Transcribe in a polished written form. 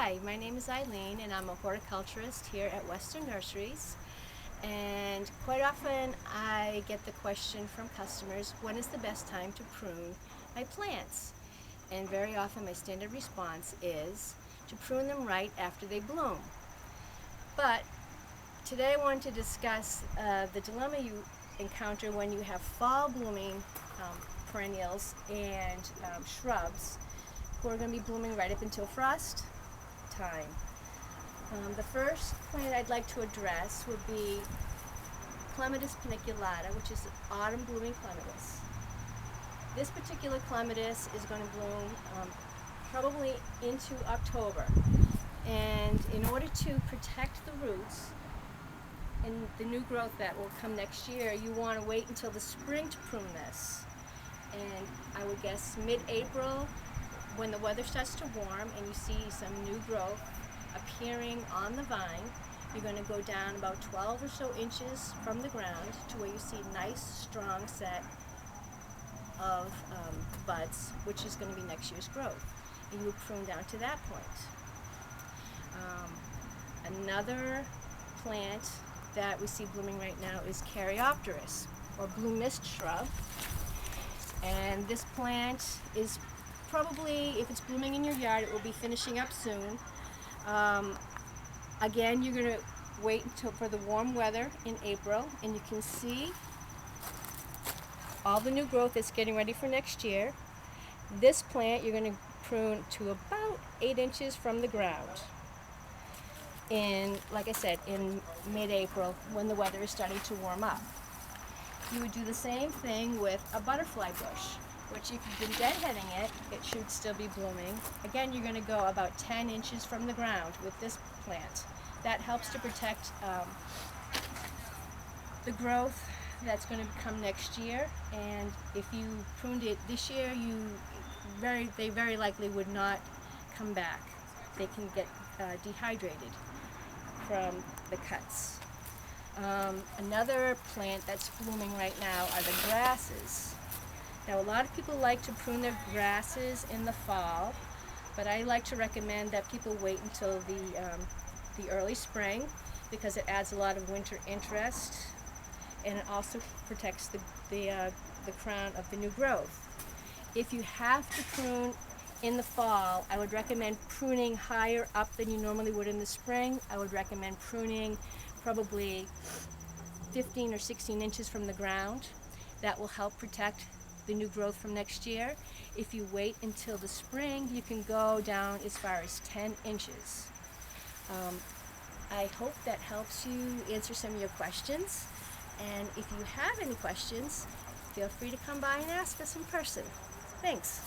Hi, my name is Eileen and I'm a horticulturist here at Weston Nurseries. And quite often I get the question from customers, when is the best time to prune my plants? And very often my standard response is to prune them right after they bloom. But today I wanted to discuss the dilemma you encounter when you have fall blooming perennials and shrubs who are going to be blooming right up until frost time. The first plant I'd like to address would be Clematis paniculata, which is autumn blooming clematis. This particular clematis is going to bloom probably into October. And in order to protect the roots and the new growth that will come next year, you want to wait until the spring to prune this. And I would guess mid-April, when the weather starts to warm and you see some new growth appearing on the vine, you're going to go down about 12 or so inches from the ground to where you see a nice strong set of buds, which is going to be next year's growth. And you would prune down to that point. Another plant that we see blooming right now is Caryopteris, or blue mist shrub. And this plant is probably, if it's blooming in your yard, it will be finishing up soon. Again, you're going to wait until for the warm weather in April, and you can see all the new growth that's getting ready for next year. This plant you're going to prune to about 8 inches from the ground. Like I said, in mid-April, when the weather is starting to warm up. You would do the same thing with a butterfly bush, which if you've been deadheading it, it should still be blooming. Again, you're going to go about 10 inches from the ground with this plant. That helps to protect the growth that's going to come next year. And if you pruned it this year, they very likely would not come back. They can get dehydrated from the cuts. Another plant that's blooming right now are the grasses. Now, a lot of people like to prune their grasses in the fall, but I like to recommend that people wait until the early spring, because it adds a lot of winter interest, and it also protects the crown of the new growth. If you have to prune in the fall, I would recommend pruning higher up than you normally would in the spring. I would recommend pruning probably 15 or 16 inches from the ground. That will help protect the new growth from next year. If you wait until the spring, you can go down as far as 10 inches. I hope that helps you answer some of your questions. And if you have any questions, feel free to come by and ask us in person. Thanks.